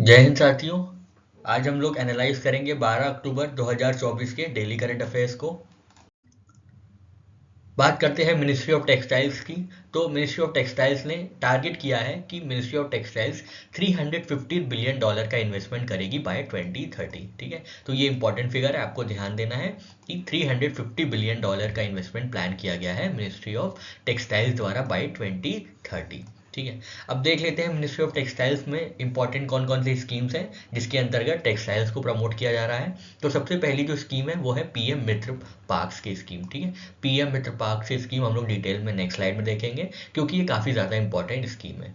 जय हिंद साथियों। आज हम लोग एनालाइज करेंगे 12 अक्टूबर 2024 के डेली करंट अफेयर्स को। बात करते हैं मिनिस्ट्री ऑफ टेक्सटाइल्स की। तो मिनिस्ट्री ऑफ टेक्सटाइल्स ने टारगेट किया है कि मिनिस्ट्री ऑफ टेक्सटाइल्स $350 बिलियन का इन्वेस्टमेंट करेगी बाय 2030। ठीक है, तो ये इंपॉर्टेंट फिगर है, आपको ध्यान देना है कि $350 बिलियन का इन्वेस्टमेंट प्लान किया गया है मिनिस्ट्री ऑफ टेक्सटाइल्स द्वारा बाय 2030। ठीक है, अब देख लेते हैं मिनिस्ट्री ऑफ टेक्सटाइल्स में इंपॉर्टेंट कौन कौन सी स्कीम्स हैं जिसके अंतर्गत टेक्सटाइल्स को प्रमोट किया जा रहा है। तो सबसे पहली जो स्कीम है वो है पीएम मित्र पार्क्स की स्कीम। ठीक है, पीएम मित्र पार्क की स्कीम हम लोग डिटेल में नेक्स्ट स्लाइड में देखेंगे क्योंकि ये काफ़ी ज़्यादा इंपॉर्टेंट स्कीम है।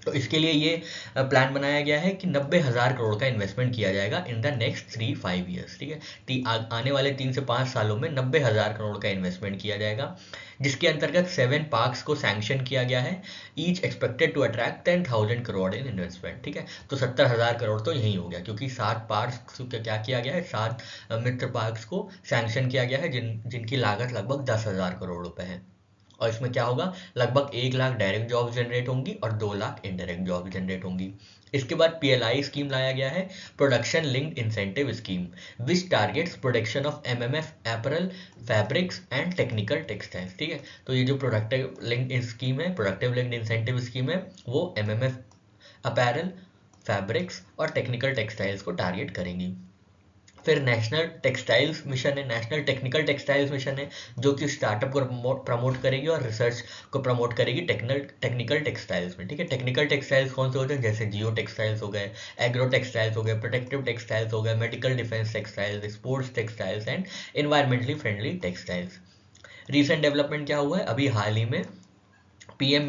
तो इसके लिए ये प्लान बनाया गया है कि 90,000 करोड़ का इन्वेस्टमेंट किया जाएगा इन द नेक्स्ट 3-5 ईयर्स। ठीक है, आने वाले 3 से 5 सालों में 90,000 करोड़ का इन्वेस्टमेंट किया जाएगा, जिसके अंतर्गत 7 पार्क्स को सैंक्शन किया गया है। Each expected to attract 10,000 crore in investment. ठीक है, तो 70,000 करोड़ तो यही हो गया क्योंकि 7 पार्क्स को क्या किया गया है, 7 मित्र पार्क्स को सैंक्शन किया गया है जिनकी लागत लगभग 10,000 करोड़ रुपए है। और इसमें क्या होगा, लगभग 1 लाख डायरेक्ट जॉब जनरेट होंगी और 2 लाख इनडायरेक्ट जॉब जनरेट होंगी। इसके बाद पीएलआई स्कीम लाया गया है, production linked incentive scheme, which targets production of MMF apparel fabrics and technical textiles. ठीक है, तो ये जो प्रोडक्टिव लिंक्ड स्कीम है, प्रोडक्टिव लिंक्ड इंसेंटिव स्कीम है, वो एमएमएफ अपैरल, फैब्रिक्स और टेक्निकल टेक्सटाइल्स को टारगेट करेंगी। फिर नेशनल टेक्सटाइल्स मिशन है, नेशनल टेक्निकल टेक्सटाइल्स मिशन है, जो कि स्टार्टअप को प्रमोट करेगी और रिसर्च को प्रमोट करेगी टेक्निकल टेक्सटाइल्स में। ठीक है, टेक्निकल टेक्सटाइल्स कौन से होते हैं, जैसे जियो टेक्सटाइल्स हो गए, एग्रो टेक्सटाइल्स हो गए, प्रोटेक्टिव टेक्सटाइल्स हो गए, medical defence textiles, sports textiles and environmentally friendly textiles. Recent development क्या हुआ है, अभी हाल ही में पीएम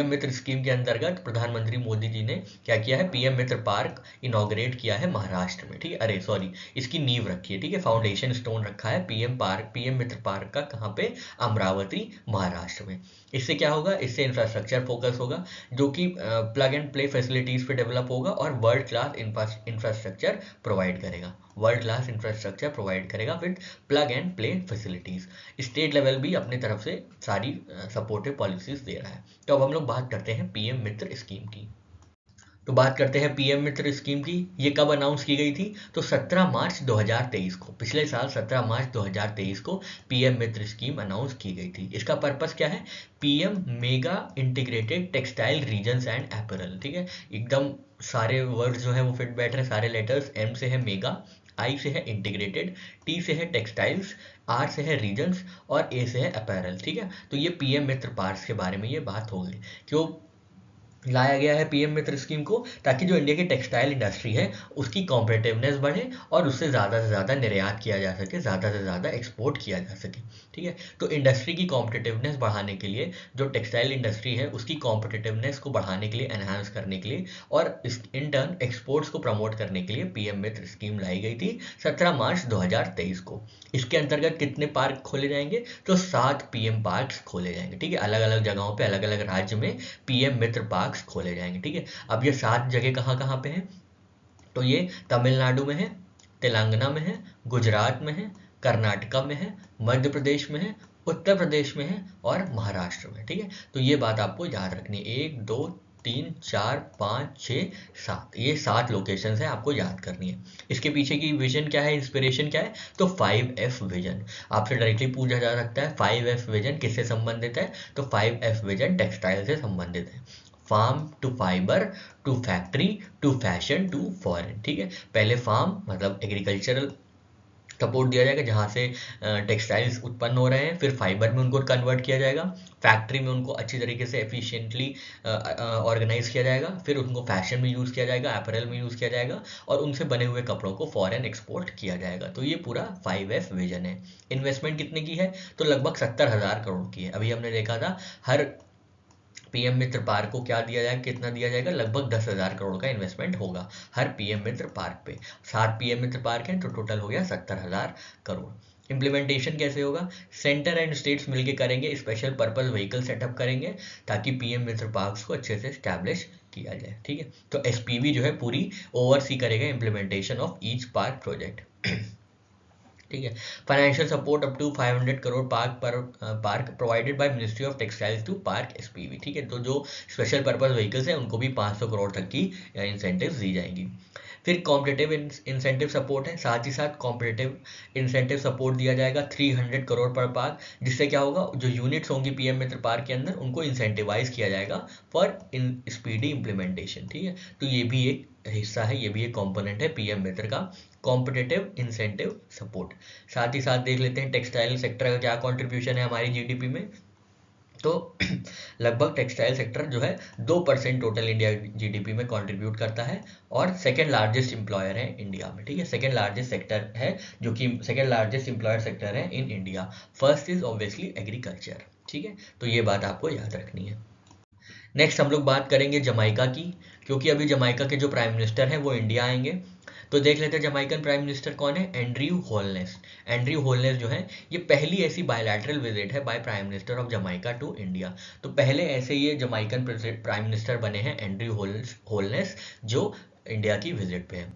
मित्र स्कीम के अंतर्गत प्रधानमंत्री मोदी जी ने क्या किया है, पीएम मित्र पार्क इनॉग्रेट किया है महाराष्ट्र में। ठीक है, अरे सॉरी, इसकी नींव रखी है। ठीक है, फाउंडेशन स्टोन रखा है पीएम मित्र पार्क का, कहाँ पे, अमरावती महाराष्ट्र में। इससे क्या होगा, इससे इंफ्रास्ट्रक्चर फोकस होगा जो कि प्लग एंड प्ले फैसिलिटीज पे डेवलप होगा और वर्ल्ड क्लास इंफ्रास्ट्रक्चर प्रोवाइड करेगा, with plug and play facilities. State level भी अपनी तरफ से सारी सपोर्टिव पॉलिसीज दे रहा है। तो अब हम लोग बात करते हैं पीएम मित्र स्कीम की। तो बात करते हैं पीएम मित्र स्कीम की। ये कब अनाउंस की गई थी, तो 17 मार्च 2023 को, पिछले साल 17 मार्च 2023 को पीएम मित्र स्कीम अनाउंस की गई थी। इसका पर्पस क्या है, PM mega integrated textile regions and apparel. ठीक है, एकदम सारे वर्ड्स जो है वो फिट बैठ रहे, सारे लेटर्स। एम से है मेगा, आई से है इंटीग्रेटेड, टी से है टेक्सटाइल्स, आर से है रीजन्स और ए से है अपैरल। ठीक है, तो ये पीएम मित्र पार्क्स के बारे में ये बात हो गई। क्यों लाया गया है पीएम मित्र स्कीम को, ताकि जो इंडिया की टेक्सटाइल इंडस्ट्री है उसकी कॉम्पिटिटिवनेस बढ़े और उससे ज़्यादा से ज़्यादा निर्यात किया जा सके, ज़्यादा से ज़्यादा एक्सपोर्ट किया जा सके। ठीक है, तो इंडस्ट्री की कॉम्पिटिटिवनेस बढ़ाने के लिए, जो टेक्सटाइल इंडस्ट्री है उसकी कॉम्पिटिटिवनेस को बढ़ाने के लिए, एनहांस करने के लिए और इन टर्न एक्सपोर्ट्स को प्रमोट करने के लिए पीएम मित्र स्कीम लाई गई थी 17 मार्च 2023 को। इसके अंतर्गत कितने पार्क खोले जाएंगे, तो 7 पीएम पार्क खोले जाएंगे। ठीक है, अलग अलग जगहों पे, अलग अलग राज्य में पीएम मित्र पार्क खोले जाएंगे। ठीक है, अब ये 7 जगह कहाँ कहाँ पे हैं, तो ये तमिलनाडु में है, तेलंगाना में है, गुजरात में है, कर्नाटका में है, मध्य प्रदेश में है, उत्तर प्रदेश में है और महाराष्ट्र में। ठीक है, तो ये बात आपको याद रखनी है, 1 2 3 4 5 6 7, ये 7 लोकेशन है, आपको याद करनी है। इसके पीछे की विजन क्या है, इंस्पिरेशन क्या है, तो 5F विजन। आपसे डायरेक्टली पूछा जा सकता है 5F विजन किससे संबंधित है, तो 5F विजन टेक्सटाइल से संबंधित है। Farm to fibre to factory to fashion to foreign. ठीक है, पहले फार्म मतलब एग्रीकल्चरल सपोर्ट दिया जाएगा जहाँ से टेक्सटाइल्स उत्पन्न हो रहे हैं, फिर फाइबर में उनको कन्वर्ट किया जाएगा, फैक्ट्री में उनको अच्छी तरीके से एफिशिएंटली ऑर्गेनाइज किया जाएगा, फिर उनको फैशन में यूज़ किया जाएगा, अपैरल में यूज़ किया जाएगा और उनसे बने हुए कपड़ों को फॉरेन एक्सपोर्ट किया जाएगा। तो ये पूरा 5F विजन है। इन्वेस्टमेंट कितने की है, तो लगभग 70,000 करोड़ की है। अभी हमने देखा था हर पीएम मित्र पार्क को क्या दिया जाएगा, कितना दिया जाएगा, लगभग 10,000 करोड़ का इन्वेस्टमेंट होगा हर पीएम मित्र पार्क पे। 7 पीएम मित्र पार्क हैं तो टोटल हो गया 70,000 करोड़। इम्प्लीमेंटेशन कैसे होगा, सेंटर एंड स्टेट्स मिलके करेंगे, स्पेशल पर्पस व्हीकल सेटअप करेंगे ताकि पीएम मित्र पार्क्स को अच्छे से स्टैब्लिश किया जाए। ठीक है, तो एसपीवी जो है पूरी ओवरसी करेगा implementation of each park project. ठीक है। Financial support up to 500 crore park provided by ministry of textiles to park SPV. ठीक है, तो जो स्पेशल पर्पस व्हीकल्स हैं उनको भी 500 करोड़ तक की इंसेंटिव्स दी जाएंगी। फिर कॉम्पिटेटिव इंसेंटिव सपोर्ट है, साथ ही साथ कॉम्पिटेटिव इंसेंटिव सपोर्ट दिया जाएगा 300 करोड़ पर पार्क, जिससे क्या होगा, जो यूनिट्स होंगी पीएम मित्र पार्क के अंदर उनको इंसेंटिवाइज किया जाएगा फॉर इन स्पीडी इम्प्लीमेंटेशन। ठीक है, तो ये भी एक हिस्सा है, ये भी एक कंपोनेंट है पीएम मित्र का, कॉम्पिटेटिव इंसेंटिव सपोर्ट। साथ ही साथ देख लेते हैं टेक्सटाइल सेक्टर का क्या कंट्रीब्यूशन है हमारी जीडीपी में। तो लगभग टेक्सटाइल सेक्टर जो है 2% टोटल इंडिया जीडीपी में कंट्रीब्यूट करता है और सेकेंड लार्जेस्ट एम्प्लॉयर है इंडिया में। ठीक है, सेकेंड लार्जेस्ट सेक्टर है, जो कि सेकेंड लार्जेस्ट एम्प्लॉयर सेक्टर है in India. First is obviously agriculture. ठीक है, तो ये बात आपको याद रखनी है। नेक्स्ट हम लोग बात करेंगे जमाइका की, क्योंकि अभी जमाइका के जो प्राइम मिनिस्टर हैं वो इंडिया आएंगे। तो देख लेते हैं जमाइकन प्राइम मिनिस्टर कौन है, एंड्रयू होलनेस। एंड्रयू होलनेस जो है ये पहली ऐसी बायलैटरल विजिट है by prime minister of Jamaica to India. तो पहले ऐसे ये जमाइकन प्राइम मिनिस्टर बने हैं एंड्रयू होलनेस, जो इंडिया की विजिट पे है।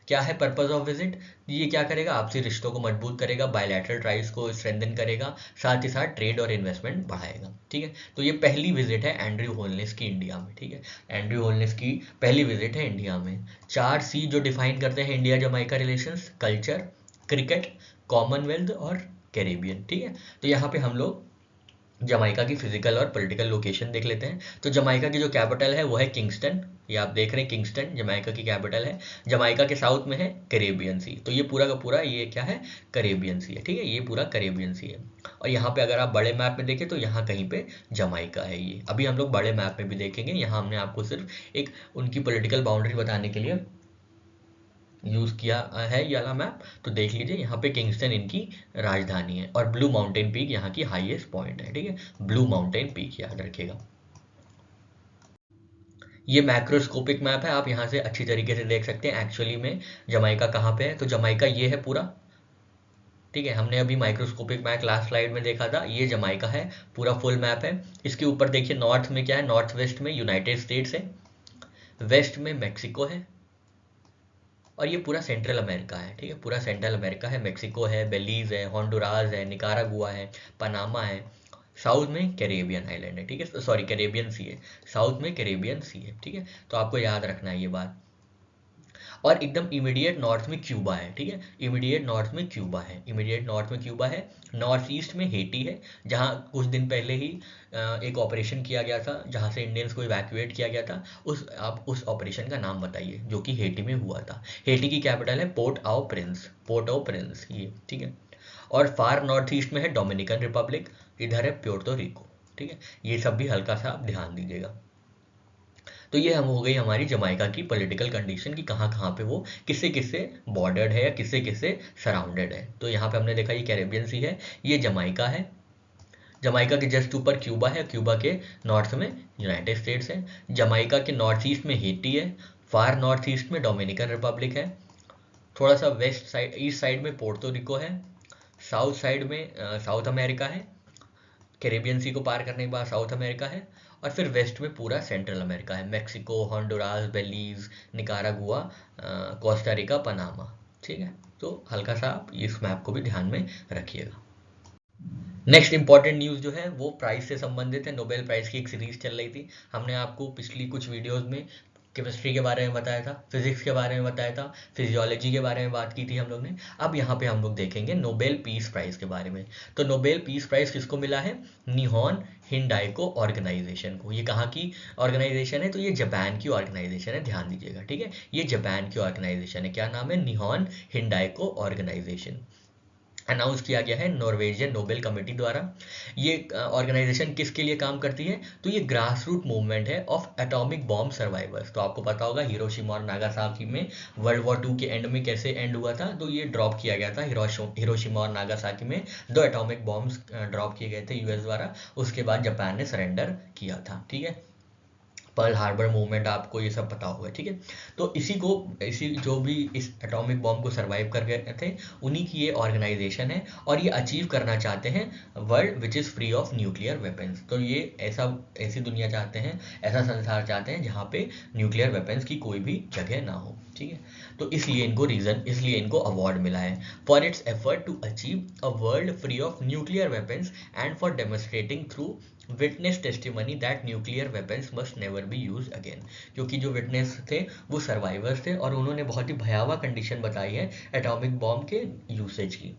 क्या है पर्पस ऑफ विजिट, ये क्या करेगा, आपसी रिश्तों को मजबूत करेगा, बायलैटरल टाइज को स्ट्रेंथन करेगा, साथ ही साथ ट्रेड और इन्वेस्टमेंट बढ़ाएगा। ठीक है, तो ये पहली विजिट है एंड्रयू होलनेस की इंडिया में। ठीक है, एंड्रयू होलनेस की पहली विजिट है इंडिया में। 4C जो डिफाइन करते हैं India Jamaica relations, culture, cricket, Commonwealth और कैरेबियन। ठीक है, तो यहाँ पे हम लोग जमाइका की फिजिकल और पॉलिटिकल लोकेशन देख लेते हैं। तो जमाइका की जो कैपिटल है वो है किंगस्टन, ये आप देख रहे हैं किंगस्टन जमाइका की कैपिटल है। जमाइका के साउथ में है कैरेबियन सी, तो ये पूरा का पूरा ये क्या है, कैरेबियन सी है। ठीक है, ये पूरा कैरेबियन सी है। और यहाँ पे अगर आप बड़े मैप में देखें तो यहाँ कहीं पे जमाइका है। ये अभी हम लोग बड़े मैप में भी देखेंगे, यहाँ हमने आपको सिर्फ एक उनकी पॉलिटिकल बाउंड्री बताने के लिए यूज किया है ये वाला मैप। तो देख लीजिए यहाँ पे किंगस्टन इनकी राजधानी है और ब्लू माउंटेन पीक यहाँ की हाईएस्ट पॉइंट है। ठीक है, ब्लू माउंटेन पीक याद रखिएगा। ये मैक्रोस्कोपिक मैप है, आप यहाँ से अच्छी तरीके से देख सकते हैं एक्चुअली में जमाइका कहाँ पे है। तो जमाइका ये है पूरा। ठीक है, हमने अभी माइक्रोस्कोपिक मैप लास्ट स्लाइड में देखा था, ये जमाइका है, पूरा फुल मैप है। इसके ऊपर देखिए नॉर्थ में क्या है, नॉर्थ वेस्ट में यूनाइटेड स्टेट्स है, वेस्ट में मैक्सिको है और ये पूरा सेंट्रल अमेरिका है। ठीक है, पूरा सेंट्रल अमेरिका है, मेक्सिको है, बेलीज है, होंडुरास है, निकारागुआ है, पनामा है। साउथ में कैरेबियन आइलैंड है। ठीक है, सॉरी कैरेबियन सी है, साउथ में कैरेबियन सी है। ठीक है, तो आपको याद रखना है ये बात। और एकदम इमीडिएट नॉर्थ में क्यूबा है। ठीक है, इमीडिएट नॉर्थ में क्यूबा है, इमीडिएट नॉर्थ में क्यूबा है। नॉर्थ ईस्ट में हेटी है, जहाँ कुछ दिन पहले ही एक ऑपरेशन किया गया था जहाँ से इंडियंस को इवैक्यूएट किया गया था। आप उस ऑपरेशन का नाम बताइए जो कि हेटी में हुआ था। हेटी की कैपिटल है port of Prince, port of Prince ये। ठीक है, और फार नॉर्थ ईस्ट में है डोमिनिकन रिपब्लिक, इधर है प्योर्टो रिको। ठीक है, ये सब भी हल्का सा आप ध्यान दीजिएगा। तो ये हम हो गई हमारी जमाइका की पॉलिटिकल कंडीशन की कहाँ कहाँ पे वो किससे किससे बॉर्डर्ड है या किससे किससे सराउंडेड है। तो यहाँ पे हमने देखा ये कैरेबियन सी है, ये जमाइका है, जमाइका के जस्ट ऊपर क्यूबा है, क्यूबा के नॉर्थ में यूनाइटेड स्टेट्स है, जमाइका के नॉर्थ ईस्ट में हेटी है, फार नॉर्थ ईस्ट में डोमिनिकन रिपब्लिक है, थोड़ा सा वेस्ट साइड ईस्ट साइड में पोर्टो रिको है, साउथ साइड में साउथ अमेरिका है, कैरेबियन सी को पार करने के बाद साउथ अमेरिका है, और फिर वेस्ट में पूरा सेंट्रल अमेरिका है, Mexico, Honduras, Belize, Nicaragua, Costa Rica, Panama. ठीक है, तो हल्का सा आप इस मैप को भी ध्यान में रखिएगा। नेक्स्ट इंपॉर्टेंट न्यूज़ जो है वो प्राइस से संबंधित है। नोबेल प्राइज की एक सीरीज चल रही थी, हमने आपको पिछली कुछ वीडियोस में केमिस्ट्री के बारे में बताया था, फिजिक्स के बारे में बताया था, फिजियोलॉजी के बारे में बात की थी हम लोग ने। अब यहाँ पे हम लोग देखेंगे नोबेल पीस प्राइज के बारे में। तो नोबेल पीस प्राइज किसको मिला है, निहॉन हिंडाइको ऑर्गेनाइजेशन को। ये कहाँ की ऑर्गेनाइजेशन है, तो ये जापान की ऑर्गेनाइजेशन है, ध्यान दीजिएगा। ठीक है, ये जापान की ऑर्गेनाइजेशन है, क्या नाम है, निहॉन हिंडाइको ऑर्गेनाइजेशन। अनाउंस किया गया है नॉर्वेजियन नोबेल कमेटी द्वारा। ये ऑर्गेनाइजेशन किसके लिए काम करती है, तो ये ग्रास रूट मूवमेंट है ऑफ एटॉमिक बॉम्ब सर्वाइवर्स। तो आपको पता होगा हिरोशिमा और नागासाकी में वर्ल्ड वॉर 2 के एंड में कैसे एंड हुआ था, तो ये ड्रॉप किया गया था हिरोशिमा और नागासाकी में 2 एटॉमिक बॉम्ब्स ड्रॉप किए गए थे यूएस द्वारा। उसके बाद जापान ने सरेंडर किया था। ठीक है, पर्ल हार्बर मूवमेंट, आपको ये सब पता होगा, ठीक है। तो इसी जो भी इस एटॉमिक बॉम्ब को सरवाइव कर गए थे, उन्हीं की ये ऑर्गेनाइजेशन है, और ये अचीव करना चाहते हैं world which is free of nuclear weapons. तो ये ऐसी दुनिया चाहते हैं, ऐसा संसार चाहते हैं जहाँ पे न्यूक्लियर वेपन्स की कोई भी जगह ना हो, ठीक है। तो इसलिए इनको अवार्ड मिला है for its effort to achieve a world free of nuclear weapons and for demonstrating through witness testimony that nuclear weapons must never be use again. क्योंकि जो विटनेस थे वो सर्वाइवर्स थे, और उन्होंने बहुत ही भयावह कंडीशन बताई है एटॉमिक बॉम्ब के यूसेज की।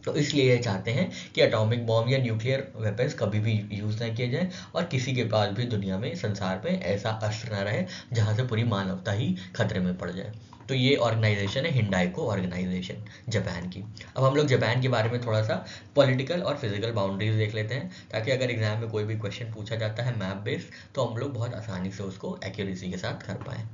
तो इसलिए ये चाहते हैं कि एटॉमिक बॉम्ब या न्यूक्लियर वेपन्स कभी भी यूज़ ना किए जाएं, और किसी के पास भी दुनिया में, संसार में ऐसा अस्त्र ना रहे जहाँ से पूरी मानवता ही खतरे में पड़ जाए। तो ये ऑर्गेनाइजेशन है हिंडाल्को ऑर्गेनाइजेशन, जापान की। अब हम लोग जापान के बारे में थोड़ा सा पॉलिटिकल और फिजिकल बाउंड्रीज देख लेते हैं, ताकि अगर एग्जाम में कोई भी क्वेश्चन पूछा जाता है मैप बेस्ड, तो हम लोग बहुत आसानी से उसको एक्यूरेसी के साथ कर पाएँ।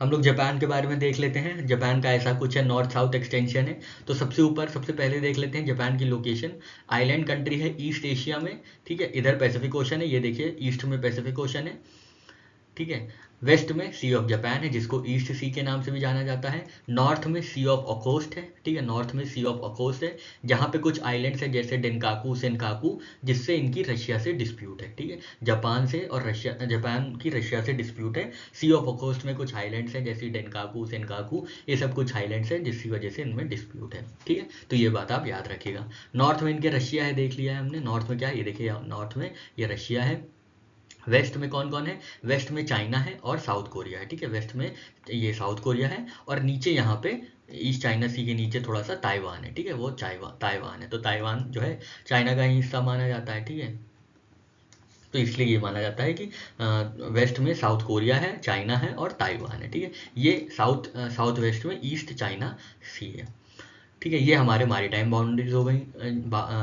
हम लोग जापान के बारे में देख लेते हैं। जापान का ऐसा कुछ है, नॉर्थ साउथ एक्सटेंशन है। तो सबसे पहले देख लेते हैं जापान की लोकेशन। आइलैंड कंट्री है ईस्ट एशिया में, ठीक है। इधर पैसिफिक ओशन है, ये देखिए ईस्ट में पैसिफिक ओशन है, ठीक है। वेस्ट में सी ऑफ जापान है, जिसको ईस्ट सी के नाम से भी जाना जाता है। नॉर्थ में सी ऑफ अकोस्ट है, ठीक है। नॉर्थ में सी ऑफ अकोस्ट है, जहाँ पे कुछ आइलैंड्स है जैसे डेनकाकू, सेनकाकू, जिससे इनकी रशिया से डिस्प्यूट है, ठीक है। जापान की रशिया से डिस्प्यूट है। सी ऑफ अकोस्ट में कुछ आइलैंड्स है जैसे डेनकाकू, सेनकाकू, ये सब कुछ आइलैंड्स है जिसकी वजह से इनमें डिस्प्यूट है, ठीक है। तो ये बात आप याद रखिएगा। नॉर्थ में इनके रशिया है, देख लिया है हमने। नॉर्थ में क्या है, ये देखिए, नॉर्थ में ये रशिया है। वेस्ट में कौन कौन है, वेस्ट में चाइना है और साउथ कोरिया है, ठीक है। वेस्ट में ये साउथ कोरिया है, और नीचे यहाँ पे ईस्ट चाइना सी के नीचे थोड़ा सा ताइवान है, ठीक है। वो ताइवान है। तो ताइवान जो है चाइना का ही हिस्सा माना जाता है, ठीक है। तो इसलिए ये माना जाता है कि वेस्ट में साउथ कोरिया है, चाइना है और ताइवान है, ठीक है। ये साउथ वेस्ट में ईस्ट चाइना सी है, ठीक है। ये हमारे मारीटाइम बाउंड्रीज हो गई,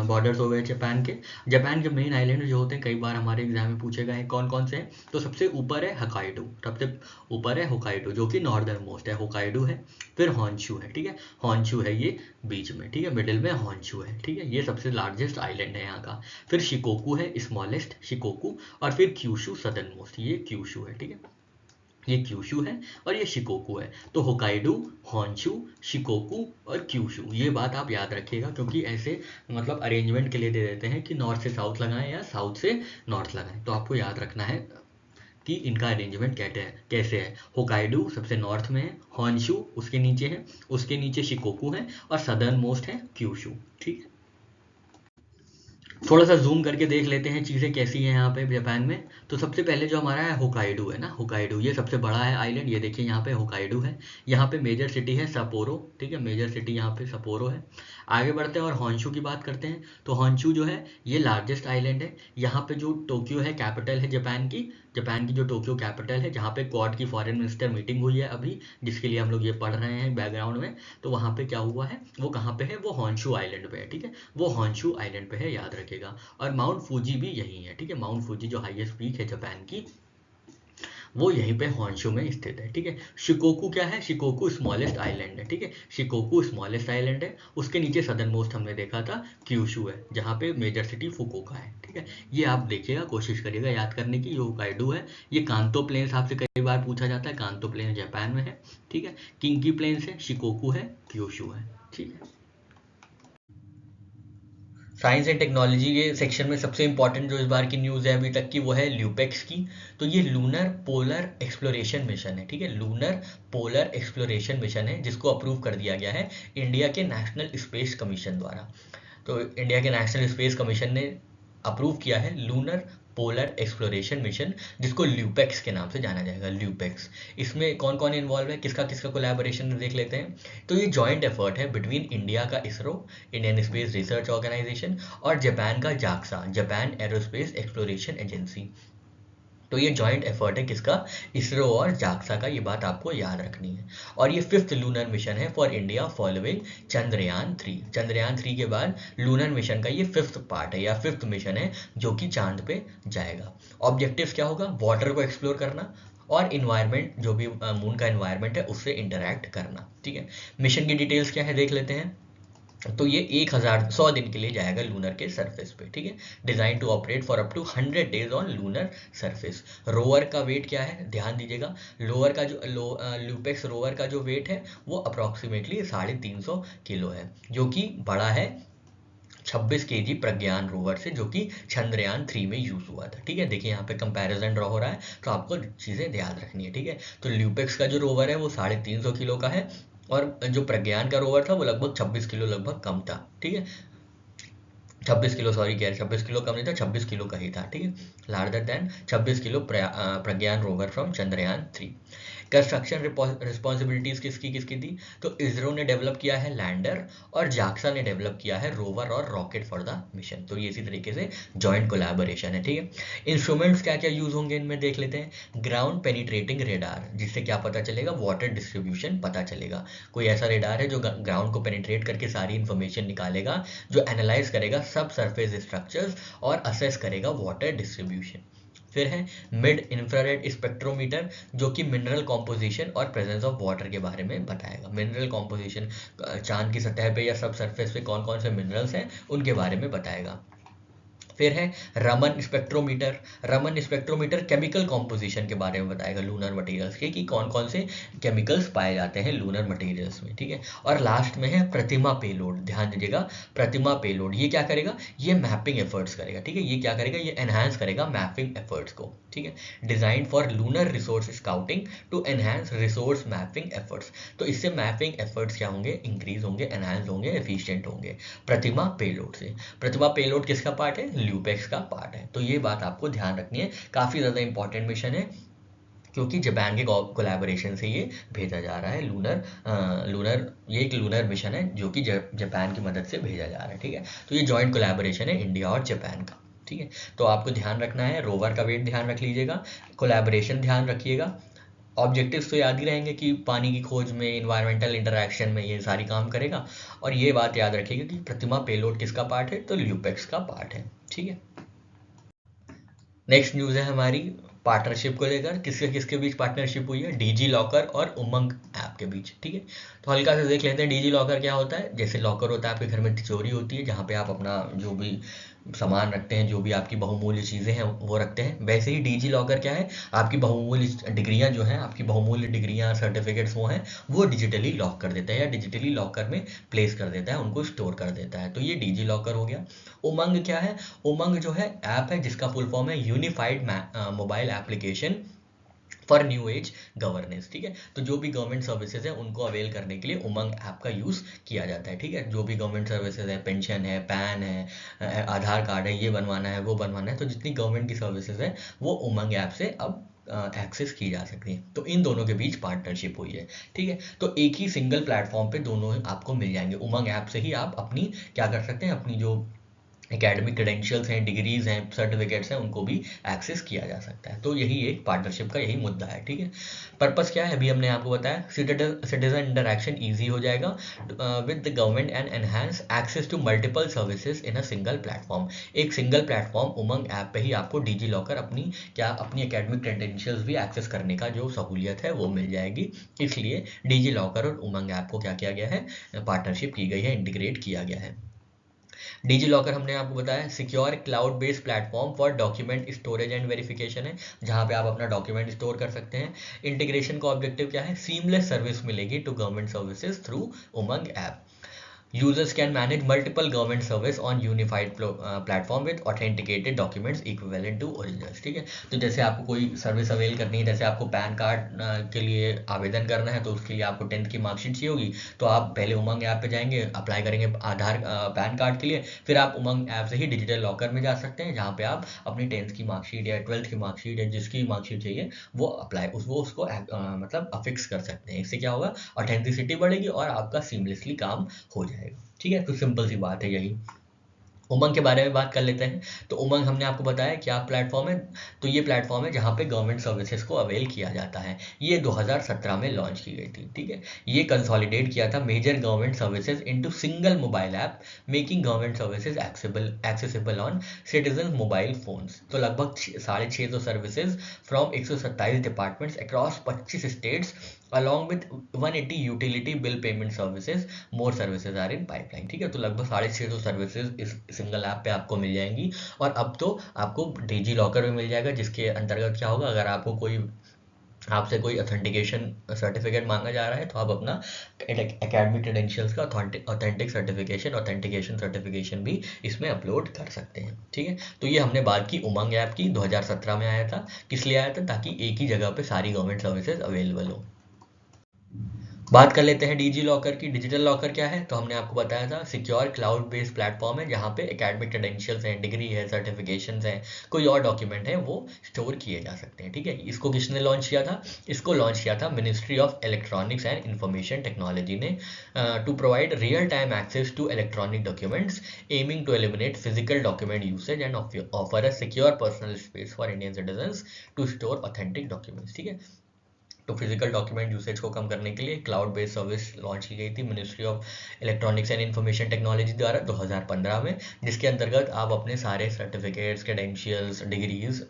बॉर्डर्स हो गए जापान के। जापान के मेन आइलैंड जो होते हैं, कई बार हमारे एग्जाम में पूछे गए हैं कौन कौन से हैं। तो सबसे ऊपर है होक्काइडो, सबसे ऊपर है होक्काइडो, जो कि नॉर्दर्न मोस्ट है। होक्काइडो है, फिर हॉन्शू है, ठीक है। हॉन्शू है ये बीच में, ठीक है, मिडिल में हॉन्शू है, ठीक है। ये सबसे लार्जेस्ट आइलैंड है यहाँ का। फिर शिकोकू है स्मॉलेस्ट, शिकोकू, और फिर क्यूशू सदर्न मोस्ट, ये क्यूशू है, ठीक है। ये क्यूशू है और ये शिकोकू है। तो होकाइडो, हॉन्शू, शिकोकू और क्यूशू, ये बात आप याद रखिएगा, क्योंकि ऐसे मतलब अरेंजमेंट के लिए दे देते हैं कि नॉर्थ से साउथ लगाएं या साउथ से नॉर्थ लगाएं। तो आपको याद रखना है कि इनका अरेंजमेंट कैसे है। होकाइडो सबसे नॉर्थ में है, हॉन्शू उसके नीचे है, उसके नीचे शिकोकू है, और सदर्न मोस्ट है क्यूशू, ठीक है। थोड़ा सा जूम करके देख लेते हैं चीज़ें कैसी हैं यहाँ पे जापान में। तो सबसे पहले जो हमारा है होकाइडो है ना, होकाइडो ये सबसे बड़ा है आइलैंड। ये देखिए यहाँ पे होकाइडो है, यहाँ पे मेजर सिटी है सपोरो, ठीक है। मेजर सिटी यहाँ पे सपोरो है। आगे बढ़ते हैं और हॉन्शू की बात करते हैं। तो हॉन्शू जो है ये लार्जेस्ट आइलैंड है। यहाँ पे जो टोक्यो है कैपिटल है जापान की जो टोक्यो कैपिटल है, जहाँ पे क्वाड की फॉरेन मिनिस्टर मीटिंग हुई है अभी, जिसके लिए हम लोग ये पढ़ रहे हैं बैकग्राउंड में। तो वहाँ पे क्या हुआ है, वो कहाँ पे है, वो हॉन्शू आइलैंड पे है, ठीक है। वो हॉन्शू आइलैंड पे है, याद रखेगा। और माउंट फूजी भी यही है, ठीक है। माउंट फूजी जो हाईएस्ट पीक है जापान की, वो यहीं पे हॉन्शू में स्थित है, ठीक है। शिकोकू क्या है, शिकोकू स्मॉलेस्ट आइलैंड है, ठीक है। शिकोकू स्मॉलेस्ट आइलैंड है। उसके नीचे सदर्न मोस्ट हमने देखा था क्यूशू है, जहाँ पे मेजर सिटी फुकुओका है, ठीक है। ये आप देखिएगा, कोशिश करिएगा याद करने की। ये होकाइडो है। ये कांतो प्लेन्स आपसे कई बार पूछा जाता है, कांतो प्लेन्स जापान में है, ठीक है। किंकी प्लेन्स है, शिकोकू है, क्यूशू है, ठीक है। साइंस एंड टेक्नोलॉजी के सेक्शन में सबसे इंपॉर्टेंट जो इस बार की न्यूज़ है अभी तक की, वो है ल्यूपेक्स की। तो ये लूनर पोलर एक्सप्लोरेशन मिशन है, ठीक है। लूनर पोलर एक्सप्लोरेशन मिशन है, जिसको अप्रूव कर दिया गया है इंडिया के नेशनल स्पेस कमीशन द्वारा। तो इंडिया के नेशनल स्पेस कमीशन ने अप्रूव किया है लूनर पोलर एक्सप्लोरेशन मिशन, जिसको ल्यूपेक्स के नाम से जाना जाएगा, ल्यूपेक्स। इसमें कौन कौन इन्वॉल्व है, किसका किसका कोलैबोरेशन देख लेते हैं। तो ये जॉइंट एफर्ट है बिटवीन इंडिया का ISRO, Indian space research organisation, और जापान का JAXA, Japan aerospace exploration agency. तो ये जॉइंट एफर्ट है किसका, इसरो और जाक्सा का, ये बात आपको याद रखनी है। और ये 5th लूनर मिशन है for India following Chandrayaan 3। Chandrayaan 3 के बाद लूनर मिशन का ये 5th पार्ट है या 5th मिशन है, जो कि चांद पे जाएगा। ऑब्जेक्टिव्स क्या होगा, वाटर को एक्सप्लोर करना, और इन्वायरमेंट, जो भी मून का इन्वायरमेंट है उससे इंटरैक्ट करना, ठीक है। मिशन की डिटेल्स क्या है देख लेते हैं। तो ये 1,100 दिन के लिए जाएगा लूनर के सरफेस पे, ठीक है। Design to operate for up to 100 days on lunar surface. Rover का वेट क्या है, ध्यान दीजिएगा। लोअर का जो ल्यूपेक्स रोवर का जो वेट है वो अप्रोक्सीमेटली 350 किलो है, जो कि बड़ा है 26 केजी प्रज्ञान रोवर से, जो कि चंद्रयान 3 में यूज हुआ था, ठीक है। देखिए यहाँ पे कंपैरिजन ड्रॉ हो रहा है, तो आपको चीजें याद रखनी है, ठीक है। तो ल्यूपेक्स का जो रोवर है वो 350 किलो का है, और जो प्रज्ञान का रोवर था वो लगभग 26 किलो लगभग कम था, ठीक है। 26 किलो, सॉरी कह रहे 26 किलो कम नहीं था, 26 किलो का ही था, ठीक है। Larger than 26 kilo Pragyan rover from Chandrayaan 3। Construction responsibilities किसकी किसकी थी, तो इसरो ने डेवलप किया है लैंडर, और जाक्सा ने डेवलप किया है रोवर और रॉकेट फॉर द मिशन। तो ये इसी तरीके से जॉइंट कोलैबोरेशन है, ठीक है। इंस्ट्रूमेंट्स क्या क्या यूज होंगे इनमें देख लेते हैं। ग्राउंड पेनिट्रेटिंग रेडार, जिससे क्या पता चलेगा, वाटर डिस्ट्रीब्यूशन पता चलेगा। कोई ऐसा रेडार है जो ग्राउंड को पेनिट्रेट करके सारी इंफॉर्मेशन निकालेगा, जो एनालाइज करेगा सब सरफेस स्ट्रक्चर्स और असेस करेगा वाटर डिस्ट्रीब्यूशन। फिर है मिड इंफ्रारेड स्पेक्ट्रोमीटर, जो कि मिनरल कॉम्पोजिशन और प्रेजेंस ऑफ वाटर के बारे में बताएगा। मिनरल कॉम्पोजिशन, चांद की सतह पे या सब सरफेस पे कौन कौन से मिनरल्स हैं उनके बारे में बताएगा। फिर है Raman spectrometer. Raman spectrometer chemical composition के बारे में बताएगा लूनर मटेरियल्स के, कि कौन कौन से केमिकल्स पाए जाते हैं लूनर मटेरियल्स में, ठीक है। और लास्ट में है प्रतिमा पेलोड, ध्यान दीजिएगा। प्रतिमा पेलोड ये क्या करेगा, ये मैपिंग एफर्ट्स करेगा, ठीक है। ये क्या करेगा, ये एनहांस करेगा मैपिंग एफर्ट्स को, ठीक है। Design for lunar resource scouting to enhance resource mapping efforts. तो इससे मैपिंग एफर्ट्स क्या होंगे, इंक्रीज होंगे, एनहांस होंगे, एफिशिएंट होंगे प्रतिमा पेलोड से। प्रतिमा पेलोड किसका पार्ट है, ल्यूपेक्स का पार्ट है। तो ये बात आपको ध्यान रखनी है, काफी ज्यादा इंपॉर्टेंट मिशन है, क्योंकि जापान के कोलैबोरेशन से ये भेजा जा रहा है ये एक लूनर मिशन है जो कि जापान की मदद से भेजा जा रहा है, ठीक है। तो ये जॉइंट कोलैबोरेशन है इंडिया और जापान का, ठीक है। तो आपको ध्यान रखना है, रोवर का वेट ध्यान रख लीजिएगा, कोलैबोरेशन ध्यान रखिएगा। ऑब्जेक्टिव्स तो याद ही रहेंगे कि पानी की खोज में, इन्वायरमेंटल इंटरैक्शन में ये सारी काम करेगा। और ये बात याद रखिएगा कि प्रतिमा पेलोड किसका पार्ट है, तो ल्यूपेक्स का पार्ट है, ठीक है। नेक्स्ट न्यूज़ है हमारी पार्टनरशिप को लेकर। किसके किसके बीच पार्टनरशिप हुई है, डीजी लॉकर और उमंग ऐप के बीच, ठीक है। तो हल्का से देख लेते हैं डीजी लॉकर क्या होता है। जैसे लॉकर होता है आपके घर में तिजोरी होती है, जहाँ पे आप अपना जो भी सामान रखते हैं, जो भी आपकी बहुमूल्य चीज़ें हैं वो रखते हैं, वैसे ही डीजी लॉकर क्या है, आपकी बहुमूल्य डिग्रियां जो हैं, आपकी बहुमूल्य डिग्रियां सर्टिफिकेट्स वो हैं, वो डिजिटली लॉक कर देता है या डिजिटली लॉकर में प्लेस कर देता है, उनको स्टोर कर देता है। तो ये डीजी लॉकर हो गया। उमंग क्या है, उमंग जो है ऐप है जिसका फुल फॉर्म है unified mobile application for new age governance, ठीक है। तो जो भी गवर्नमेंट सर्विसेज है उनको अवेल करने के लिए उमंग ऐप का यूज किया जाता है, ठीक है। जो भी गवर्नमेंट सर्विसेज है, पेंशन है, पैन है, आधार कार्ड है, ये बनवाना है, वो बनवाना है, तो जितनी गवर्नमेंट की सर्विसेज है वो उमंग ऐप से अब एक्सेस की जा सकती है। तो इन दोनों के बीच पार्टनरशिप हुई है, ठीक है। तो एक ही सिंगल प्लेटफॉर्म पे दोनों आपको मिल जाएंगे। उमंग ऐप से ही आप अपनी क्या कर सकते हैं, अपनी जो एकेडमिक क्रेडेंशियल्स हैं, डिग्रीज हैं, सर्टिफिकेट्स हैं, उनको भी एक्सेस किया जा सकता है। तो यही एक पार्टनरशिप का यही मुद्दा है, ठीक है। पर्पस क्या है, अभी हमने आपको बताया, सिटीजन इंटरैक्शन ईजी हो जाएगा with the government and enhance access to multiple services in a single platform. एक सिंगल प्लेटफॉर्म उमंग ऐप पे ही आपको डीजी लॉकर अपनी एकेडमिक क्रेडेंशियल्स भी एक्सेस करने का जो सहूलियत है वो मिल जाएगी। इसलिए डीजी लॉकर और उमंग ऐप को क्या किया गया है, पार्टनरशिप की गई है, इंटीग्रेट किया गया है। डिजी लॉकर हमने आपको बताया secure cloud based platform for document storage and verification है, जहां पे आप अपना डॉक्यूमेंट स्टोर कर सकते हैं। इंटीग्रेशन का ऑब्जेक्टिव क्या है, सीमलेस सर्विस मिलेगी to government services through Umang app. Users can manage multiple government service on unified platform with authenticated documents equivalent to originals, ठीक है। तो जैसे आपको कोई सर्विस अवेल करनी है, जैसे आपको पैन कार्ड के लिए आवेदन करना है, तो उसके लिए आपको 10th की मार्कशीट चाहिए होगी, तो आप पहले उमंग ऐप पे जाएंगे, अप्लाई करेंगे आधार पैन कार्ड के लिए, फिर आप उमंग ऐप से ही डिजिटल लॉकर में जा सकते हैं, जहाँ पे आप अपनी 10th की मार्कशीट या 12th की मार्कशीट या जिसकी मार्कशीट चाहिए वो अप्लाई उसको मतलब अफिक्स कर सकते हैं। इससे क्या होगा, ऑथेंटिसिटी बढ़ेगी और आपका सीमलेसली काम हो जाएगा, ठीक है। तो सिंपल सी बात है यही। उमंग के बारे में बात कर लेते हैं। तो उमंग हमने आपको बताया क्या प्लेटफॉर्म है। तो ये प्लेटफॉर्म है जहाँ पे गवर्नमेंट सर्विसेज को अवेल किया जाता है। ये 2017 में लॉन्च की गई थी, ठीक है। ये कंसोलिडेट किया था major government services into single mobile app, making government services accessible on citizen mobile phones. तो लगभग 650 services from 127 departments across 25 states along with 180 utility bill payment services, more services are in pipeline, ठीक है। तो लगभग 650 services इस single app पे आपको मिल जाएंगी। और अब तो आपको डिजी लॉकर भी मिल जाएगा, जिसके अंतर्गत क्या होगा, अगर आपको आपसे कोई ऑथेंटिकेशन सर्टिफिकेट मांगा जा रहा है तो आप अपना एकेडमिक क्रेडेंशियल्स का ऑथेंटिकेशन सर्टिफिकेशन भी इसमें अपलोड कर सकते हैं, ठीक है। तो ये हमने बात की उमंग ऐप की, 2017 में आया था। किस लिए आया था? ताकि एक ही जगह पे सारी गवर्नमेंट सर्विसेज अवेलेबल हो। बात कर लेते हैं डिजी लॉकर की। डिजिटल लॉकर क्या है? तो हमने आपको बताया था सिक्योर क्लाउड बेस्ड प्लेटफॉर्म है जहाँ पे एकेडमिक क्रेडेंशियल्स हैं, डिग्री है, सर्टिफिकेशंस हैं, कोई और डॉक्यूमेंट है, वो स्टोर किए जा सकते हैं, ठीक है। इसको किसने लॉन्च किया था? इसको लॉन्च किया था ministry of electronics and information technology ने, to provide real time access to electronic documents, aiming to eliminate physical document usage and offer a secure personal space for Indian citizens to store authentic documents, ठीक है। तो physical document usage को कम करने के लिए cloud based service launch की गई थी ministry of electronics and information technology द्वारा 2015 में, जिसके अंतर्गत आप अपने सारे सर्टिफिकेट्स, क्रेडेंशियल्स, डिग्रीज,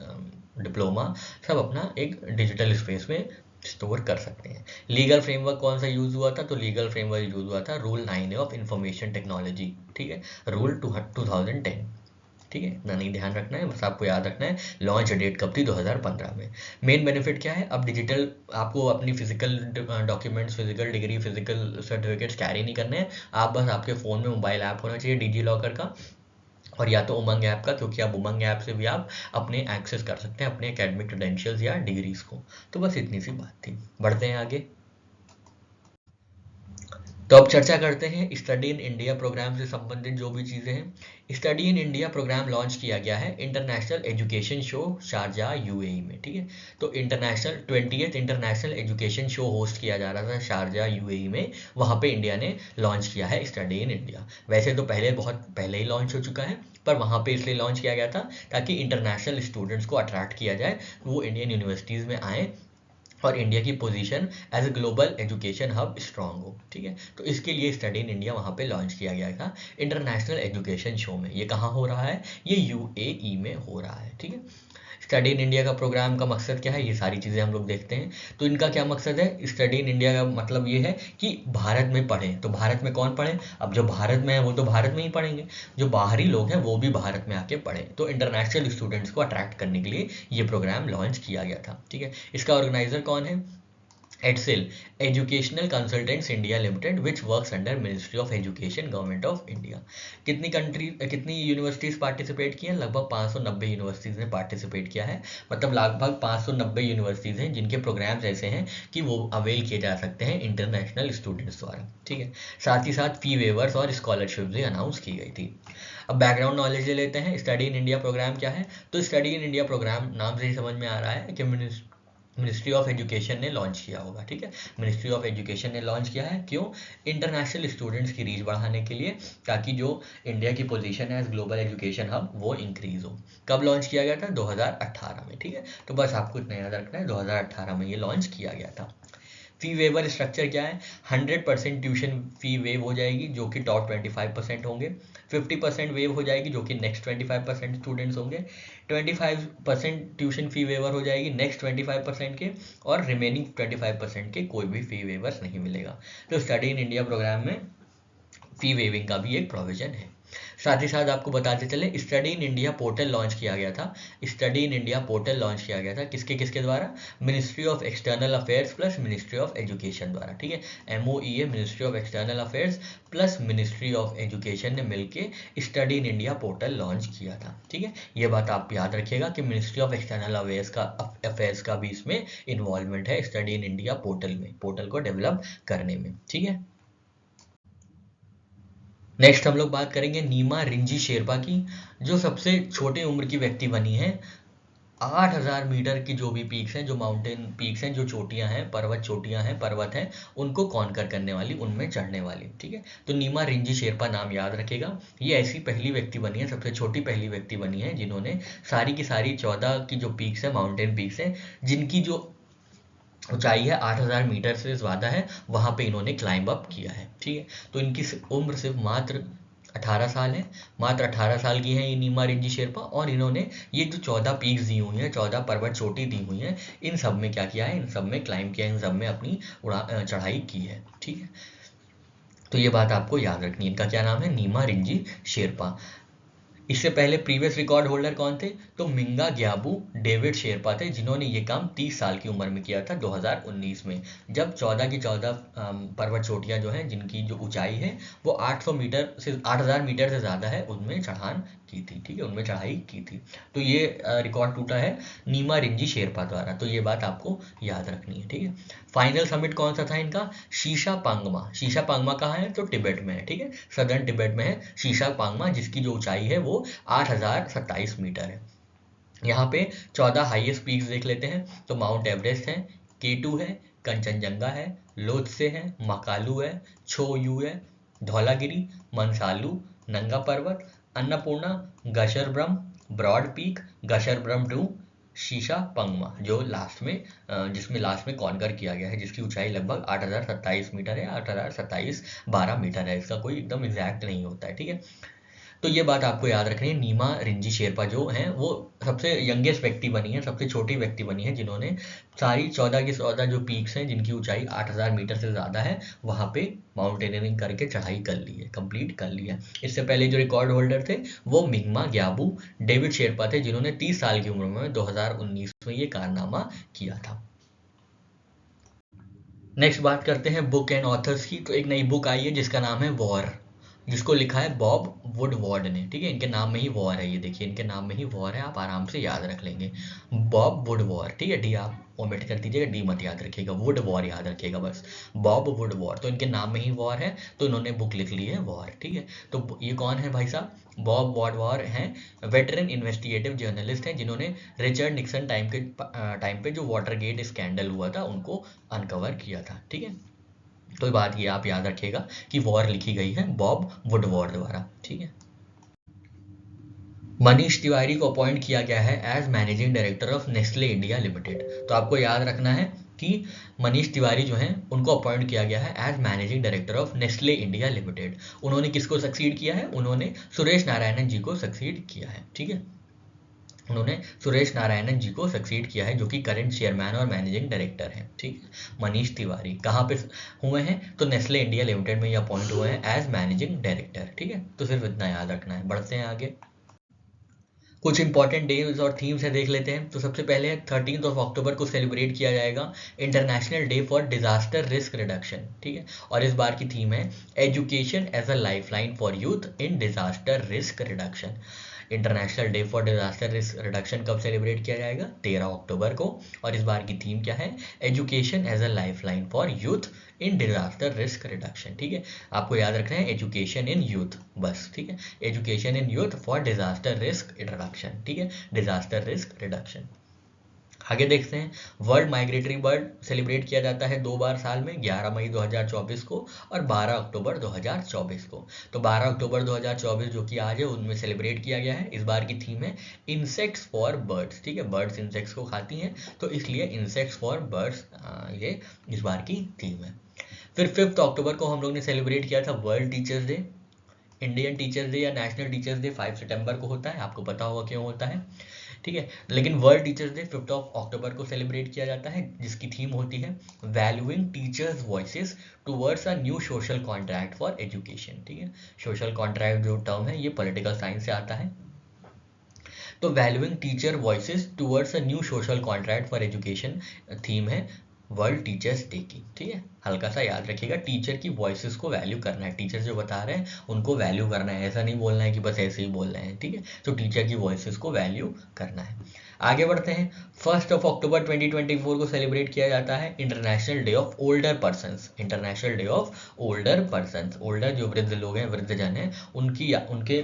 डिप्लोमा सब अपना एक डिजिटल स्पेस में स्टोर कर सकते हैं। लीगल फ्रेमवर्क कौन सा यूज हुआ था? तो लीगल फ्रेमवर्क यूज हुआ था rule 9A of information technology, ठीक है, रूल 2010, ठीक है। इतना नहीं ध्यान रखना है, बस आपको याद रखना है लॉन्च डेट कब थी, 2015 में। मेन बेनिफिट क्या है? अब डिजिटल आपको अपनी physical documents, physical degree, physical certificates carry नहीं करने हैं। आप बस आपके फ़ोन में मोबाइल ऐप होना चाहिए डिजी लॉकर का, और या तो उमंग ऐप का, क्योंकि आप उमंग ऐप से भी आप अपने एक्सेस कर सकते हैं अपने एकेडमिक क्रेडेंशियल्स या डिग्रीज को। तो बस इतनी सी बात थी, बढ़ते हैं आगे। तो अब चर्चा करते हैं स्टडी इन इंडिया प्रोग्राम से संबंधित जो भी चीज़ें हैं। Study in India programme launched किया गया है international education show Sharjah UAE में, ठीक है। तो international 20th international education show host किया जा रहा था शारजाह यूएई में, वहाँ पे इंडिया ने लॉन्च किया है स्टडी इन इंडिया। वैसे तो बहुत पहले ही लॉन्च हो चुका है, पर वहाँ पे इसलिए लॉन्च किया गया था ताकि इंटरनेशनल स्टूडेंट्स को अट्रैक्ट किया जाए, वो इंडियन यूनिवर्सिटीज़ में आए और इंडिया की position as a global education hub strong हो, ठीक है। तो इसके लिए स्टडी इन इंडिया वहाँ पे लॉन्च किया गया था इंटरनेशनल एजुकेशन शो में। ये कहाँ हो रहा है? ये यूएई में हो रहा है, ठीक है। स्टडी इन इंडिया का प्रोग्राम का मकसद क्या है, ये सारी चीज़ें हम लोग देखते हैं। तो इनका क्या मकसद है? स्टडी इन इंडिया का मतलब ये है कि भारत में पढ़ें। तो भारत में कौन पढ़े? अब जो भारत में है वो तो भारत में ही पढ़ेंगे, जो बाहरी लोग हैं वो भी भारत में आके पढ़ें। तो इंटरनेशनल स्टूडेंट्स को अट्रैक्ट करने के लिए ये प्रोग्राम लॉन्च किया गया था, ठीक है। इसका ऑर्गेनाइजर कौन है? EdCIL, educational consultants India limited, which works under ministry of education, government of India. कितनी यूनिवर्सिटीज़ पार्टिसिपेट की हैं? लगभग 590 यूनिवर्सिटीज़ ने पार्टिसिपेट किया है। मतलब लगभग 590 यूनिवर्सिटीज़ हैं जिनके प्रोग्राम्स ऐसे हैं कि वो अवेल किए जा सकते हैं इंटरनेशनल स्टूडेंट्स द्वारा, ठीक है। साथ ही साथ फी वेवर्स और स्कॉलरशिप भी अनाउंस की गई थी। अब बैकग्राउंड नॉलेज ले लेते हैं, स्टडी इन इंडिया प्रोग्राम क्या है। तो स्टडी इन इंडिया प्रोग्राम नाम से ही समझ में आ रहा है कि मिनिस्ट्री ऑफ एजुकेशन ने लॉन्च किया होगा, ठीक है। मिनिस्ट्री ऑफ एजुकेशन ने लॉन्च किया है, क्यों? इंटरनेशनल स्टूडेंट्स की रीच बढ़ाने के लिए, ताकि जो इंडिया की पोजीशन है एज ग्लोबल एजुकेशन हब वो इंक्रीज हो। कब लॉन्च किया गया था? 2018 में, ठीक है। तो बस आपको इतना याद रखना है, 2018 में ये लॉन्च किया गया था। फी वेवर स्ट्रक्चर क्या है? 100% ट्यूशन फी वेव हो जाएगी जो कि टॉप 25% होंगे, 50% वेव हो जाएगी जो कि नेक्स्ट 25% स्टूडेंट्स होंगे, 25% ट्यूशन फी वेवर हो जाएगी नेक्स्ट 25% के, और रिमेनिंग 25% के कोई भी फी वेवर्स नहीं मिलेगा। तो स्टडी इन इंडिया प्रोग्राम में फी वेविंग का भी एक प्रोविजन है। साथ ही साथ आपको बताते चले study in India portal launch किया गया था। Study in India portal launch किया गया था किसके द्वारा? Ministry of external affairs plus ministry of education द्वारा, ठीक है। MOEA ministry of external affairs plus ministry of education ने मिलकर study in India portal launch किया था, ठीक है। ये बात आप याद रखिएगा कि मिनिस्ट्री ऑफ एक्सटर्नल अफेयर्स का भी इसमें इन्वॉल्वमेंट है स्टडी इन इंडिया पोर्टल को डेवलप करने में, ठीक है। नेक्स्ट हम लोग बात करेंगे नीमा रिंजी शेरपा की, जो सबसे छोटे उम्र की व्यक्ति बनी है 8000 मीटर की जो भी पीक्स हैं, जो माउंटेन पीक्स हैं, जो चोटियां हैं, पर्वत हैं, उनको कॉन्कर करने वाली, उनमें चढ़ने वाली, ठीक है। तो नीमा रिंजी शेरपा नाम याद रखेगा। ये ऐसी पहली व्यक्ति बनी है, सबसे छोटी पहली व्यक्ति बनी है जिन्होंने सारी की सारी 14 की जो पीक्स है, माउंटेन पीक्स हैं, जिनकी जो ऊंचाई है 8000 मीटर से ज़्यादा है, वहां पे इन्होंने क्लाइंब अप किया है, ठीक है। तो इनकी उम्र सिर्फ मात्र 18 साल है, मात्र 18 साल की है ये नीमा रिंजी शेरपा। और इन्होंने ये जो 14 पीक्स दी हुई हैं, 14 पर्वत चोटी दी हुई हैं, इन सब में क्या किया है, इन सब में क्लाइंब किया है, इन सब में अपनी चढ़ाई की है, ठीक है। तो ये बात आपको याद रखनी है। इनका क्या नाम है, नीमा रिंजी शेरपा। इससे पहले प्रीवियस रिकॉर्ड होल्डर कौन थे, तो मिंगा ग्याबू डेविड शेरपा थे, जिन्होंने ये काम 30 साल की उम्र में किया था 2019 में, जब 14 की 14 पर्वत चोटियां जो हैं, जिनकी जो ऊंचाई है वो 800 मीटर से 8000 मीटर से ज़्यादा है, उनमें चढ़ान की थी, ठीक है, उनमें चढ़ाई की थी। तो ये रिकॉर्ड टूटा है नीमा रिंजी शेरपा द्वारा, तो ये बात आपको याद रखनी है, ठीक है। फाइनल समिट कौन सा था इनका, शीशा पांगमा। शीशा पांगमा कहाँ है, तो तिब्बत में है, ठीक है, सदर्न तिब्बत में है शीशा पांगमा, जिसकी जो ऊंचाई है वो 8027 मीटर है। यहाँ पे 14 हाईएस्ट पीक्स देख लेते हैं। तो माउंट एवरेस्ट है, K2 है, कंचनजंगा है, लोत्से है, मकालू है, छोयू है, धौलागिरी, मनसालू, नंगा पर्वत, अन्नपूर्णा, गशरब्रह्म, ब्रॉड पीक, गशरब्रह्म 2, शीशा पंगमा, जो लास्ट में जिसमें लास्ट में कॉन्कर किया गया है, जिसकी ऊंचाई लगभग 8027 मीटर है, 8027 12 मीटर है, इसका कोई एकदम एग्जैक्ट नहीं होता है, ठीक है। तो ये बात आपको याद रखनी है। नीमा रिंजी शेरपा जो हैं वो सबसे यंगेस्ट व्यक्ति बनी है, सबसे छोटी व्यक्ति बनी है, जिन्होंने सारी 14 की 14 जो पीक्स हैं, जिनकी ऊंचाई 8000 मीटर से ज़्यादा है, वहाँ पे माउंटेनियरिंग करके चढ़ाई कर ली है, कंप्लीट कर ली है। इससे पहले जो रिकॉर्ड होल्डर थे वो मिंगमा ग्याबू डेविड शेरपा थे, जिन्होंने 30 साल की उम्र में 2019 में ये कारनामा किया था। नेक्स्ट बात करते हैं बुक एंड ऑथर्स की। तो एक नई बुक आई है जिसका नाम है वॉर, जिसको लिखा है बॉब वुडवार्ड ने, ठीक है। इनके नाम में ही वॉर है, ये देखिए इनके नाम में ही वॉर है, आप आराम से याद रख लेंगे, बॉब वुडवार, ठीक है। डी आप ओमिट कर दीजिएगा, डी मत याद रखिएगा, वुड वॉर याद रखिएगा बस, बॉब वुड वॉर। तो इनके नाम में ही वॉर है, तो इन्होंने बुक लिख ली है वॉर, ठीक है। तो ये कौन है भाई साहब, बॉब वॉर हैं, वेटरन इन्वेस्टिगेटिव जर्नलिस्ट हैं, जिन्होंने रिचर्ड निक्सन टाइम पे जो वाटरगेट स्कैंडल हुआ था उनको अनकवर किया था, ठीक है। तो बात ये आप याद रखिएगा कि वॉर लिखी गई है बॉब वुडवार्ड द्वारा, ठीक है। मनीष तिवारी को अपॉइंट किया गया है as managing director of Nestle India limited. तो आपको याद रखना है कि मनीष तिवारी जो हैं उनको अपॉइंट किया गया है as managing director of Nestle India limited. उन्होंने किसको सक्सीड किया है, उन्होंने सुरेश नारायणन जी को सक्सीड किया है, ठीक है। उन्होंने सुरेश नारायणन जी को सक्सीड किया है, जो कि करंट चेयरमैन और मैनेजिंग डायरेक्टर हैं, ठीक है। मनीष तिवारी कहाँ पे हुए हैं, तो नेस्ले इंडिया लिमिटेड में ये अपॉइंट हुए हैं एज मैनेजिंग डायरेक्टर, ठीक है। तो सिर्फ इतना याद रखना है, बढ़ते हैं आगे। कुछ इंपॉर्टेंट डेज और थीम्स है, देख लेते हैं। तो सबसे पहले 13 अक्टूबर को सेलिब्रेट किया जाएगा international day for disaster risk reduction, ठीक है। और इस बार की थीम है education as a lifeline for youth in disaster risk reduction. International day for disaster risk reduction कब सेलिब्रेट किया जाएगा, 13 अक्टूबर को। और इस बार की थीम क्या है, education as a lifeline for youth in disaster risk reduction, ठीक है। आपको याद रखना है एजुकेशन इन यूथ बस, ठीक है, education in youth for disaster risk reduction, ठीक है, डिजास्टर रिस्क रिडक्शन। आगे देखते हैं, वर्ल्ड माइग्रेटरी बर्ड सेलिब्रेट किया जाता है 2 बार साल में, 11 मई 2024 को और 12 अक्टूबर 2024 को। तो 12 अक्टूबर 2024 जो कि आज है, उनमें सेलिब्रेट किया गया है। इस बार की थीम है इंसेक्ट्स फॉर बर्ड्स, ठीक है, बर्ड्स इंसेक्ट्स को खाती हैं, तो इसलिए इंसेक्ट्स फॉर बर्ड्स ये इस बार की थीम है। फिर 5 अक्टूबर को हम लोग ने सेलिब्रेट किया था world teachers day. Indian teachers day या नेशनल टीचर्स डे 5 सितंबर को होता है, आपको पता होगा क्यों होता है, ठीक है। लेकिन वर्ल्ड टीचर्स डे 5 अक्टूबर को सेलिब्रेट किया जाता है, जिसकी थीम होती है valuing teachers voices towards a new social contract for education, ठीक है। सोशल कॉन्ट्रैक्ट जो टर्म है ये पॉलिटिकल साइंस से आता है। तो valuing teacher voices towards a new social contract for education theme है वर्ल्ड टीचर्स डे की, ठीक है। हल्का सा याद रखिएगा, टीचर की वॉइसेस को वैल्यू करना है, टीचर जो बता रहे हैं उनको वैल्यू करना है, ऐसा नहीं बोलना है कि बस ऐसे ही बोल रहे हैं, ठीक है। तो टीचर की वॉइसेस को वैल्यू करना है। आगे बढ़ते हैं, 1 अक्टूबर 2024 को सेलिब्रेट किया जाता है international day of older persons. International day of older persons, older जो वृद्ध लोग हैं, वृद्धजन हैं, उनके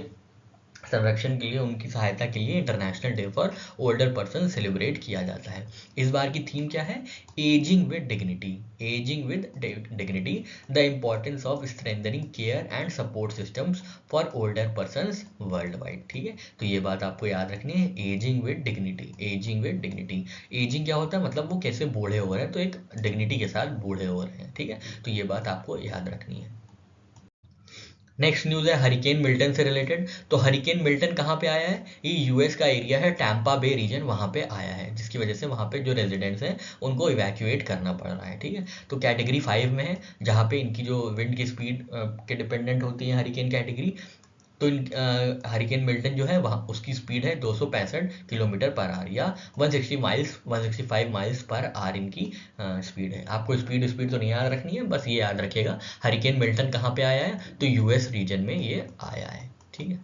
संरक्षण के लिए, उनकी सहायता के लिए international day for older person celebrate किया जाता है। इस बार की थीम क्या है? Ageing with dignity. Ageing with dignity, the importance of strengthening care and support systems for older persons world wide. ठीक है, तो ये बात आपको याद रखनी है, ageing with dignity. Ageing with dignity, ageing क्या होता है? मतलब वो कैसे बूढ़े हो रहे हैं, तो एक डिग्निटी के साथ बूढ़े हो रहे हैं। ठीक है, तो ये बात आपको याद रखनी है। नेक्स्ट न्यूज़ है हरिकेन मिल्टन से रिलेटेड। तो हरिकेन मिल्टन कहाँ पे आया है? ये यूएस का एरिया है, टैम्पा बे रीजन, वहाँ पे आया है, जिसकी वजह से वहाँ पे जो रेजिडेंट्स हैं उनको इवैक्यूएट करना पड़ रहा है। ठीक है, तो कैटेगरी 5 में है, जहाँ पे इनकी जो विंड की स्पीड के डिपेंडेंट होती है हरिकेन कैटेगरी। तो हरिकेन मिल्टन जो है वहाँ उसकी स्पीड है 265 किलोमीटर पर आवर, या 165 माइल्स पर आवर इनकी स्पीड है। आपको स्पीड तो नहीं याद रखनी है, बस ये याद रखिएगा हरिकेन मिल्टन कहाँ पे आया है, तो यूएस रीजन में ये आया है। ठीक है।